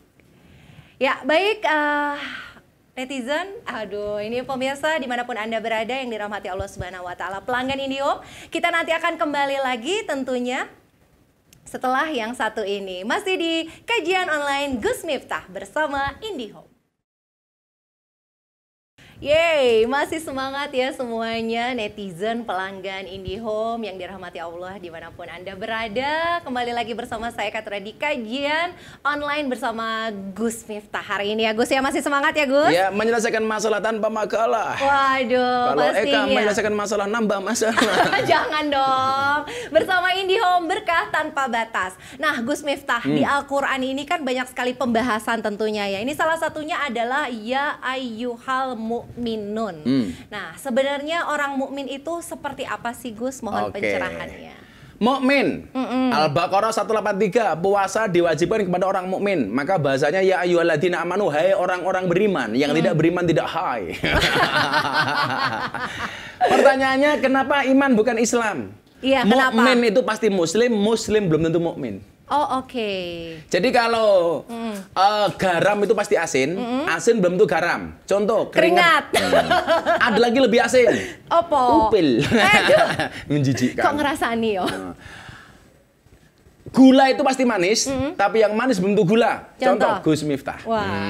Ya, baik. netizen, aduh ini pemirsa dimanapun Anda berada yang dirahmati Allah Subhanahu wa Ta'ala, pelanggan IndiHome, kita nanti akan kembali lagi tentunya setelah yang satu ini. Masih di kajian online Gus Miftah bersama IndiHome. Yeay, masih semangat ya semuanya netizen pelanggan IndiHome yang dirahmati Allah dimanapun Anda berada. Kembali lagi bersama saya Katra di kajian online bersama Gus Miftah hari ini ya Gus ya. Masih semangat ya Gus?
Ya, menyelesaikan masalah tanpa makalah.
Waduh,
kalau
pastinya.
Eka menyelesaikan masalah nambah masalah.
Jangan dong. Bersama IndiHome berkah tanpa batas. Nah Gus Miftah, di Al-Quran ini kan banyak sekali pembahasan tentunya ya. Ini salah satunya adalah ya ayyuhal mu'minun. Nah, sebenarnya orang mukmin itu seperti apa sih Gus? Mohon pencerahannya.
Mukmin. Al-Baqarah 183, puasa diwajibkan kepada orang mukmin. Maka bahasanya ya ayyuhalladzina amanu, hai orang-orang beriman. Yang tidak beriman tidak hai. Pertanyaannya kenapa iman bukan Islam?
Iya, kenapa?
Mukmin itu pasti muslim, muslim belum tentu mukmin.
Oh, oke.
Jadi kalau garam itu pasti asin, asin belum tentu garam. Contoh, keringat. Ada lagi lebih asin.
Opo?
Upil. Menjijikkan.
Kok ngerasani yo?
Gula itu pasti manis, tapi yang manis belum tentu gula.
Contoh?
Gus Miftah.
Wah.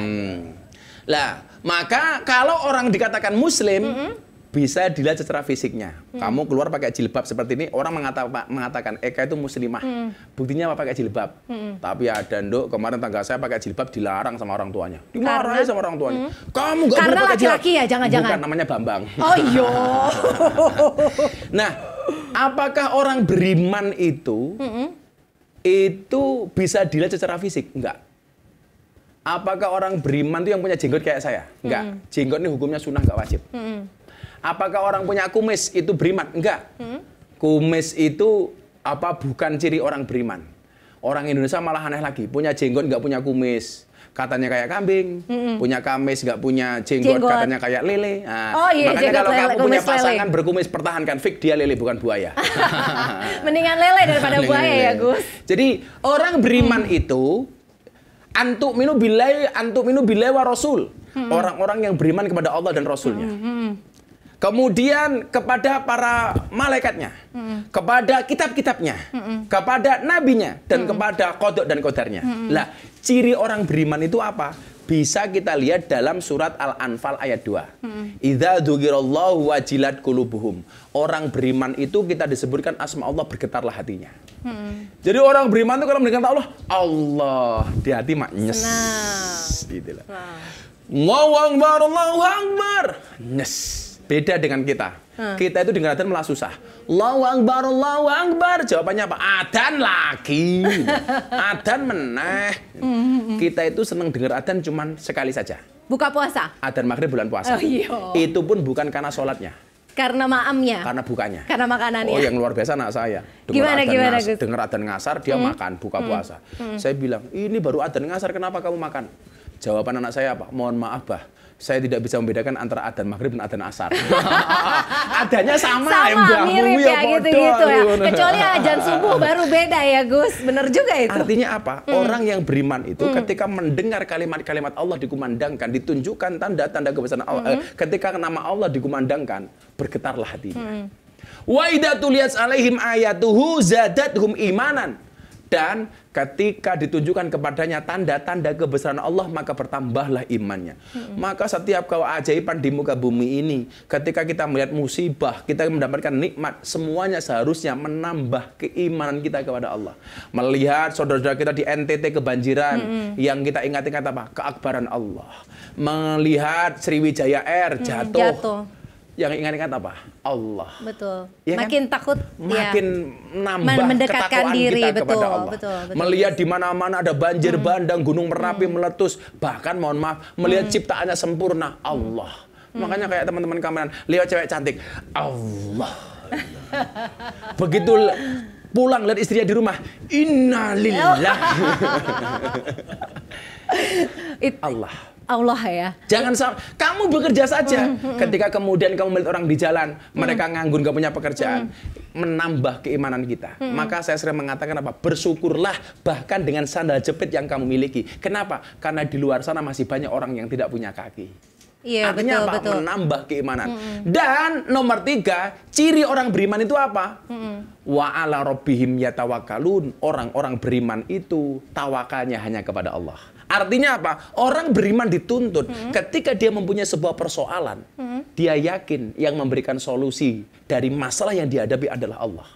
Lah, maka kalau orang dikatakan muslim, bisa dilihat secara fisiknya. Kamu keluar pakai jilbab seperti ini, orang mengatakan Eka itu muslimah. Buktinya apa? Pakai jilbab. Tapi ada nduk, kemarin tangga saya pakai jilbab dilarang sama orang tuanya. Dimarahin sama orang tuanya. Kamu nggak boleh pakai jilbab.
Karena laki-laki ya, jangan-jangan.
Bukan, namanya Bambang.
Oh iya.
Nah, apakah orang beriman itu bisa dilihat secara fisik? Enggak. Apakah orang beriman itu yang punya jenggot kayak saya? Enggak. Jenggot ini hukumnya sunnah, nggak wajib. Apakah orang punya kumis itu beriman? Enggak. Kumis itu bukan ciri orang beriman. Orang Indonesia malah aneh lagi, punya jenggot nggak punya kumis. Katanya kayak kambing, punya kamis nggak punya jenggot, katanya kayak lele. Nah,
oh iya,
makanya kalau
lele,
kamu punya pasangan
lele.
berkumis, pertahankan, fik dia lele bukan buaya.
Mendingan lele daripada buaya ya Gus.
Jadi orang beriman itu antuk minu bilai wa rasul. Orang-orang yang beriman kepada Allah dan Rasulnya. Kemudian kepada para malaikatnya, kepada kitab-kitabnya, kepada nabinya, dan kepada kodok dan kodarnya. Lah, ciri orang beriman itu apa? Bisa kita lihat dalam surat Al-Anfal ayat 2. Idza dzukirallahu wajilat qulubuhum. Orang beriman itu kita disebutkan asma Allah, bergetarlah hatinya. Jadi orang beriman itu kalau mendengar Allah, Allah di hati maknyes. Gitu lah. Allahu Akbar, Allahu Akbar. Nyes. Beda dengan kita. Kita itu dengar adzan malah susah. Allahu Akbar, Allahu Akbar. Jawabannya apa? Adzan lagi. Adzan meneh. Kita itu senang dengar adzan cuman sekali saja.
Buka puasa?
Adzan maghrib bulan puasa.
Oh, iya.
Itu pun bukan karena sholatnya.
Karena maamnya?
Karena bukanya.
Karena makanannya?
Oh, yang luar biasa anak saya.
Gimana Gus?
Dengar adzan ngasar, dia makan, buka puasa. Saya bilang, ini baru adzan ngasar, kenapa kamu makan? Jawaban anak saya apa? Mohon maaf, Bah. Saya tidak bisa membedakan antara adzan maghrib dan adzan asar. Adanya sama
ya, mirip ya, gitu-gitu ya. Kecuali adzan subuh baru beda ya, Gus. Bener juga itu.
Artinya apa? Orang yang beriman itu ketika mendengar kalimat-kalimat Allah dikumandangkan, ditunjukkan tanda-tanda kebesaran Allah. Ketika nama Allah dikumandangkan, bergetarlah hatinya. Wa idza tuliyat alaihim ayatuhu zadatuhum imanan. Dan ketika ditunjukkan kepadanya tanda-tanda kebesaran Allah, maka bertambahlah imannya. Maka setiap keajaiban di muka bumi ini, ketika kita melihat musibah, kita mendapatkan nikmat, semuanya seharusnya menambah keimanan kita kepada Allah. Melihat saudara-saudara kita di NTT kebanjiran, yang kita ingat-ingat apa? Keakbaran Allah. Melihat Sriwijaya Air jatuh. Yang ingat-ingat apa? Allah.
Betul.
Ya
makin
kan?
takut,
makin
ya.
nambah
mendekatkan
ketakwaan
diri,
kita
betul,
kepada Allah.
Betul.
Melihat di mana-mana ada banjir bandang, gunung Merapi meletus, bahkan mohon maaf, melihat ciptaannya sempurna, Allah. Makanya kayak teman-teman kameran, lihat cewek cantik, Allah. Begitu pulang lihat istrinya di rumah, innalillah. Allah.
Allah ya.
Jangan kamu bekerja saja. Ketika kemudian kamu melihat orang di jalan, mereka nganggur, gak punya pekerjaan, menambah keimanan kita. Maka saya sering mengatakan apa? Bersyukurlah bahkan dengan sandal jepit yang kamu miliki. Kenapa? Karena di luar sana masih banyak orang yang tidak punya kaki.
Iya,
Artinya
betul,
apa?
betul.
Menambah keimanan. Dan nomor 3, ciri orang beriman itu apa? Wa ala rabbihim yatawakkalun. Orang-orang beriman itu tawakalnya hanya kepada Allah. Artinya apa? Orang beriman dituntut ketika dia mempunyai sebuah persoalan, dia yakin yang memberikan solusi dari masalah yang dihadapi adalah Allah.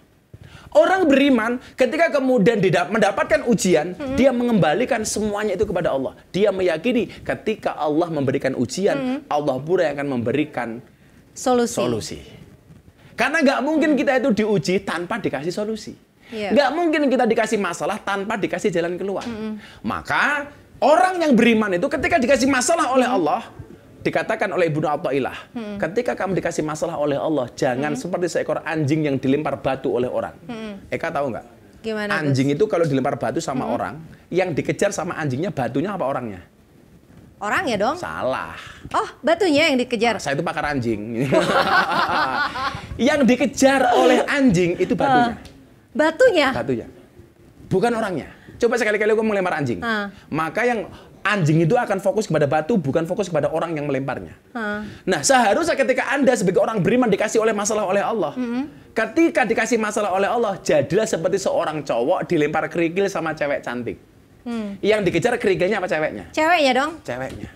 Orang beriman ketika kemudian mendapatkan ujian, dia mengembalikan semuanya itu kepada Allah. Dia meyakini ketika Allah memberikan ujian, Allah pula yang akan memberikan solusi. Karena nggak mungkin kita itu diuji tanpa dikasih solusi. Nggak mungkin kita dikasih masalah tanpa dikasih jalan keluar. Maka orang yang beriman itu ketika dikasih masalah oleh Allah, dikatakan oleh Ibnu Athaillah, ketika kamu dikasih masalah oleh Allah, jangan seperti seekor anjing yang dilempar batu oleh orang. Eka tahu nggak?
Gimana,
anjing itu kalau dilempar batu sama orang, yang dikejar sama anjingnya batunya apa orangnya?
Orang ya dong?
Salah.
Oh, batunya yang dikejar.
Saya itu pakar anjing. Yang dikejar oleh anjing itu batunya.
Batunya?
Batunya. Bukan orangnya. Coba sekali-kali kamu melempar anjing. Maka yang anjing itu akan fokus kepada batu, bukan fokus kepada orang yang melemparnya. Nah, seharusnya ketika Anda sebagai orang beriman dikasih oleh masalah oleh Allah, ketika dikasih masalah oleh Allah, jadilah seperti seorang cowok dilempar kerikil sama cewek cantik. Yang dikejar kerikilnya apa ceweknya?
Ceweknya dong?
Ceweknya.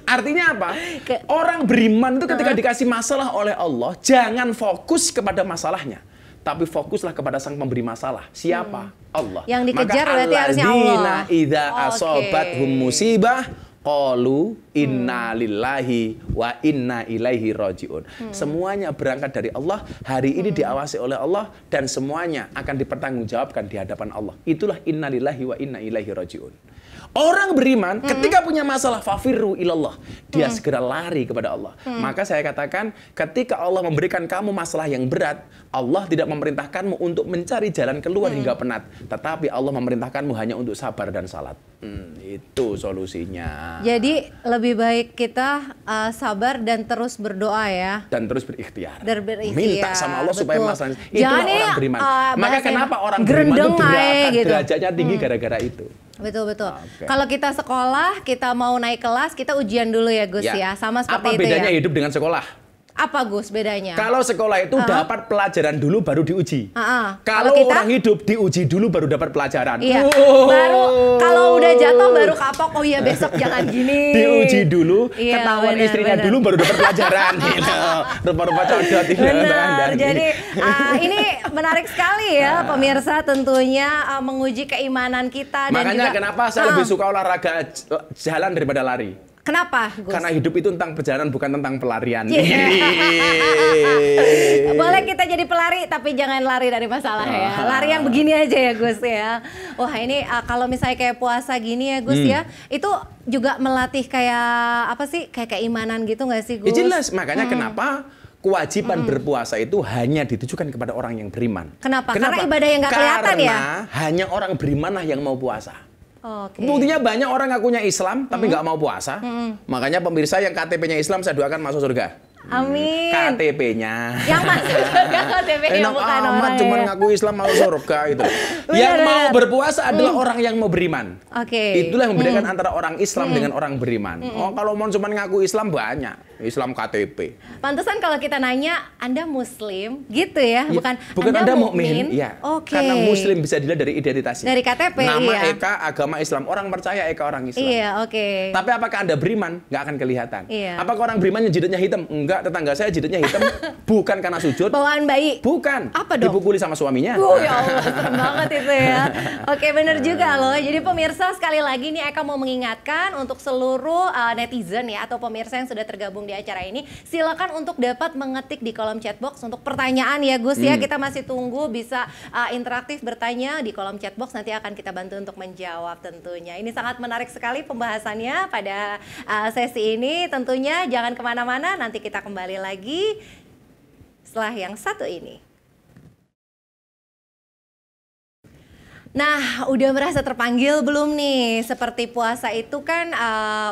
Artinya apa? Orang beriman itu ketika dikasih masalah oleh Allah, jangan fokus kepada masalahnya, tapi fokuslah kepada sang pemberi masalah. Siapa? Allah.
Yang dikejar berarti harusnya Allah.
Maka idza asobathum musibah qalu inna lillahi wa inna ilaihi rajiun. Semuanya berangkat dari Allah, hari ini diawasi oleh Allah, dan semuanya akan dipertanggungjawabkan di hadapan Allah. Itulah inna lillahi wa inna ilaihi rajiun. Orang beriman ketika punya masalah fafirru ilallah, dia segera lari kepada Allah. Maka saya katakan ketika Allah memberikan kamu masalah yang berat, Allah tidak memerintahkanmu untuk mencari jalan keluar hingga penat, tetapi Allah memerintahkanmu hanya untuk sabar dan salat. Itu solusinya.
Jadi lebih baik kita sabar dan terus berdoa ya.
Dan terus berikhtiar.
Minta
sama Allah supaya masalahnya.
Jangan
Itulah orang beriman. Maka kenapa orang beriman
gerendeng
itu derajat,
gitu.
derajatnya tinggi gara-gara itu.
Betul. Kalau kita sekolah, kita mau naik kelas, kita ujian dulu ya Gus ya. Sama seperti
apa
itu
bedanya
ya.
hidup dengan sekolah?
Apa Gus bedanya?
Kalau sekolah itu dapat pelajaran dulu baru diuji. Kalau
kita,
orang hidup diuji dulu baru dapat pelajaran.
Iya. Baru kalau udah jatuh baru kapok. Oh iya besok jangan gini.
Diuji dulu,
iya,
ketahuan istrinya dulu baru dapat pelajaran. Rupa-rupa codot.
Benar. Jadi ini menarik sekali ya pemirsa, tentunya menguji keimanan kita.
Makanya
dan juga,
kenapa saya lebih suka olahraga jalan daripada lari.
Kenapa, Gus?
Karena hidup itu tentang perjalanan, bukan tentang pelarian.
Boleh kita jadi pelari, tapi jangan lari dari masalah ya. Lari yang begini aja ya, Gus ya. Wah ini kalau misalnya kayak puasa gini ya, Gus ya, itu juga melatih kayak apa sih? Kayak keimanan gitu nggak sih, Gus?
Ya jelas, makanya kenapa kewajiban berpuasa itu hanya ditujukan kepada orang yang beriman.
Kenapa? Karena ibadah yang nggak kelihatan ya?
Karena hanya orang beriman lah yang mau puasa.
Okay.
Buktinya banyak orang ngakunya Islam tapi nggak mau puasa. Makanya pemirsa yang KTP-nya Islam saya doakan masuk surga.
Amin.
KTP-nya.
Yang masuk surga KTP-nya bukan
amat
orang
cuman
ya.
ngaku Islam masuk surga itu. Yang mau berpuasa adalah orang yang mau beriman.
Oke.
Itulah yang membedakan antara orang Islam dengan orang beriman. Oh kalau mau cuman ngaku Islam banyak. Islam KTP.
Pantesan kalau kita nanya Anda Muslim gitu ya,
bukan
Anda
mukmin. Ya.
Oke.
Karena Muslim bisa dilihat dari identitasnya.
Dari KTP.
Nama
iya.
Eka agama Islam, orang percaya Eka orang Islam.
Iya, oke.
Tapi apakah Anda beriman? Nggak akan kelihatan.
Iya.
Apakah orang beriman yang jidatnya hitam? Enggak, tetangga saya jidatnya hitam bukan karena sujud.
Bawaan bayi.
Bukan.
Apa dong?
Dipukuli sama suaminya.
Ya Allah, serem banget itu ya. Oke, bener juga loh. Jadi pemirsa, sekali lagi nih Eka mau mengingatkan untuk seluruh netizen ya atau pemirsa yang sudah tergabung di acara ini, silakan untuk dapat mengetik di kolom chatbox untuk pertanyaan ya Gus ya. Kita masih tunggu bisa interaktif bertanya di kolom chatbox, nanti akan kita bantu untuk menjawab tentunya. Ini sangat menarik sekali pembahasannya pada sesi ini. Tentunya jangan kemana-mana, nanti kita kembali lagi setelah yang satu ini. Nah, udah merasa terpanggil belum nih? Seperti puasa itu kan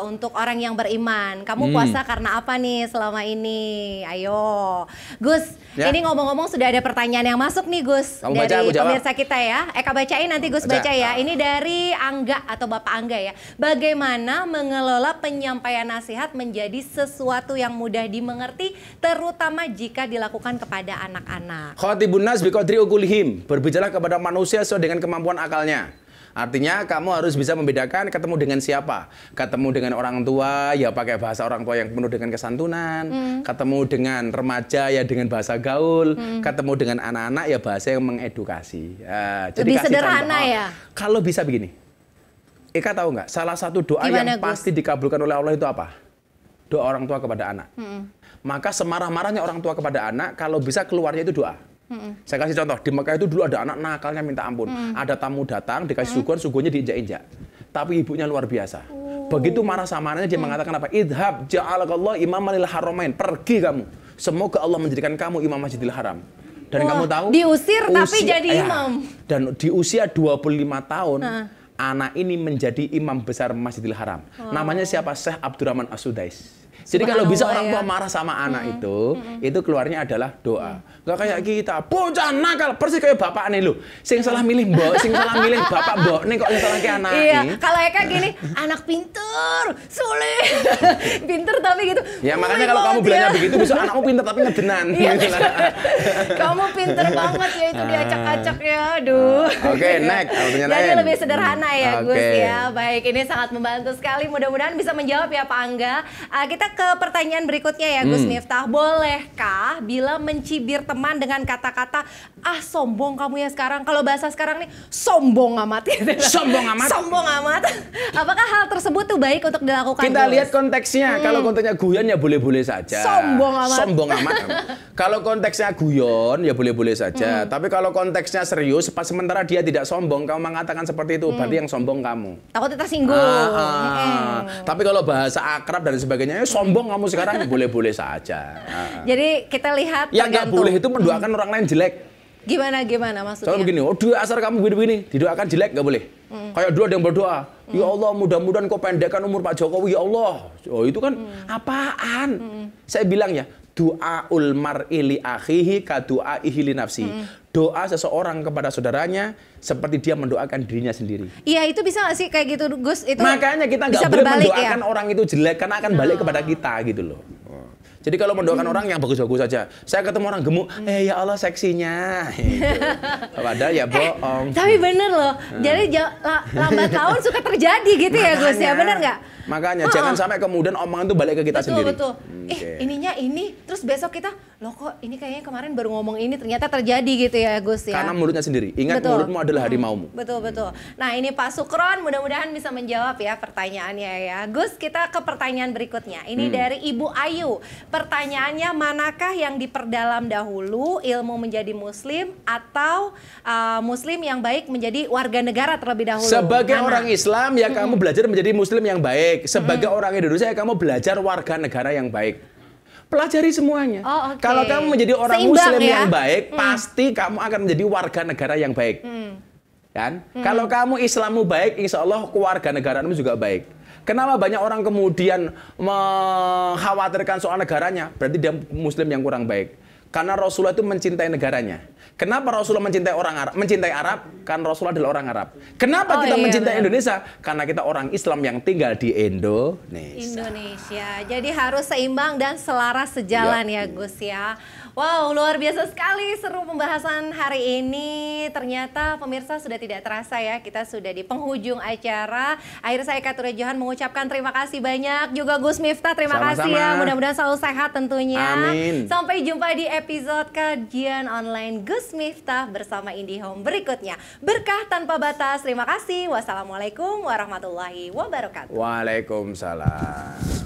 untuk orang yang beriman. Kamu puasa karena apa nih selama ini? Ayo, Gus.
Ya.
Ini ngomong-ngomong sudah ada pertanyaan yang masuk nih, Gus.
Kamu baca,
dari
aku jawab.
pemirsa kita ya. Eka bacain, nanti Gus baca ya. Ini dari Angga atau Bapak Angga ya. Bagaimana mengelola penyampaian nasihat menjadi sesuatu yang mudah dimengerti, terutama jika dilakukan kepada anak-anak?
Khatibun nas biqadri uqulihim, berbicara kepada manusia sesuai dengan kemampuan akalnya. Artinya kamu harus bisa membedakan ketemu dengan siapa. Ketemu dengan orang tua ya pakai bahasa orang tua yang penuh dengan kesantunan. Ketemu dengan remaja ya dengan bahasa gaul. Ketemu dengan anak-anak ya bahasa yang mengedukasi. Ya, jadi
Lebih
kasih
sederhana
contoh.
ya?
Kalau bisa begini, Eka tahu nggak salah satu doa
Gimana,
yang
Gus?
pasti dikabulkan oleh Allah itu apa? Doa orang tua kepada anak. Maka semarah-marahnya orang tua kepada anak, kalau bisa keluarnya itu doa. Saya kasih contoh, di Mekah itu dulu ada anak nakalnya minta ampun. Ada tamu datang, dikasih suguhan, suguhannya diinjak-injak. Tapi ibunya luar biasa. Begitu marah sama anaknya, dia mengatakan apa? Idhab ja'alakallah imaman lil haramain. Pergi kamu. Semoga Allah menjadikan kamu imam Masjidil Haram. Dan kamu tahu?
Diusir tapi jadi imam.
Dan di usia 25 tahun, anak ini menjadi imam besar Masjidil Haram. Namanya siapa? Syekh Abdurrahman As-Sudais. Jadi kalau bisa orang tua marah sama anak itu keluarnya adalah doa. Gak kayak kita, bocah nakal, persis kayak bapak nih lu. Sing salah milih mbok, sing salah milih bapak mbok, nih kok yang salah ke anak.
Iya, kalau Eka gini, anak pinter, sulit, pinter tapi gitu.
Ya makanya kalau kamu bilangnya begitu, besok anakmu pinter tapi ngedenan.
Iya. Kamu pinter banget ya itu diacak-acak ya, aduh.
Oke, next. Pertanyaan
Jadi
lain.
lebih sederhana ya, Gus
Oke.
ya. Baik, ini sangat membantu sekali. Mudah-mudahan bisa menjawab ya Pak Angga. Kita ke pertanyaan berikutnya ya, Gus Miftah. Bolehkah bila mencibir teman dengan kata-kata sombong kamu ya sekarang? Kalau bahasa sekarang nih, sombong amat. Gitu.
Sombong amat.
Sombong amat. Apakah hal tersebut tuh baik untuk dilakukan?
Kita
Gus?
lihat konteksnya. Kalau konteksnya guyon ya boleh-boleh saja.
Sombong amat.
Sombong amat. Kalau konteksnya guyon ya boleh-boleh saja. Tapi kalau konteksnya serius, pas sementara dia tidak sombong, kamu mengatakan seperti itu, berarti yang sombong kamu.
Takutnya tersinggung.
Tapi kalau bahasa akrab dan sebagainya, sombong kamu sekarang boleh-boleh saja.
Jadi kita lihat
Yang nggak
tergantung.
boleh itu mendoakan orang lain jelek.
Gimana maksudnya?
Soalnya begini, dua asar kamu begini, didoakan jelek nggak boleh. Kayak dua ada yang berdoa, ya Allah mudah-mudahan kau pendekkan umur Pak Jokowi, ya Allah. Oh itu kan apaan? Saya bilang ya, du'aul mar'i li akhihi ka du'aihi li nafsi. Doa seseorang kepada saudaranya seperti dia mendoakan dirinya sendiri.
Iya, itu bisa nggak sih kayak gitu, Gus? Itu
Makanya kita nggak
bisa
boleh
berbalik
mendoakan
ya?
orang itu jelek karena akan balik kepada kita gitu loh. Jadi kalau mendoakan orang yang bagus-bagus saja. Saya ketemu orang gemuk, ya Allah seksinya. Gitu. Padahal ya bohong.
Tapi bener loh, jadi lambat laun suka terjadi gitu ya, Gus ya, bener nggak?
Makanya jangan sampai kemudian omongan itu balik ke kita sendiri.
Betul. Ininya ini, terus besok kita, loh kok ini kayaknya kemarin baru ngomong ini, ternyata terjadi gitu ya, Gus ya.
Karena mulutnya sendiri. Ingat
Betul.
mulutmu adalah harimaumu.
Betul. Nah ini Pak Sukron, mudah-mudahan bisa menjawab ya pertanyaannya ya. Gus, kita ke pertanyaan berikutnya. Ini dari Ibu Ayu. Pertanyaannya, manakah yang diperdalam dahulu, ilmu menjadi muslim atau muslim yang baik menjadi warga negara terlebih dahulu?
Sebagai
Mana?
orang Islam ya kamu belajar menjadi muslim yang baik. Sebagai orang Indonesia ya kamu belajar warga negara yang baik. Pelajari semuanya.
Oh, oke.
Kalau kamu menjadi orang
Seimbang
muslim
ya?
yang baik, pasti kamu akan menjadi warga negara yang baik. Kan? Kalau kamu Islammu baik, insya Allah keluarga negaramu juga baik. Kenapa banyak orang kemudian mengkhawatirkan soal negaranya? Berarti dia muslim yang kurang baik. Karena Rasulullah itu mencintai negaranya. Kenapa Rasulullah mencintai orang Arab? Mencintai Arab? Karena Rasulullah adalah orang Arab. Kenapa kita mencintai Indonesia? Karena kita orang Islam yang tinggal di Indonesia.
Jadi harus seimbang dan selaras sejalan ya Gus ya. Wow, luar biasa sekali seru pembahasan hari ini. Ternyata pemirsa sudah tidak terasa ya, kita sudah di penghujung acara. Akhir saya Katura Johan mengucapkan terima kasih banyak. Juga Gus Miftah, terima kasih ya. Mudah-mudahan selalu sehat tentunya.
Amin.
Sampai jumpa di episode kajian online Gus Miftah bersama IndiHome berikutnya. Berkah tanpa batas. Terima kasih. Wassalamualaikum warahmatullahi wabarakatuh.
Waalaikumsalam.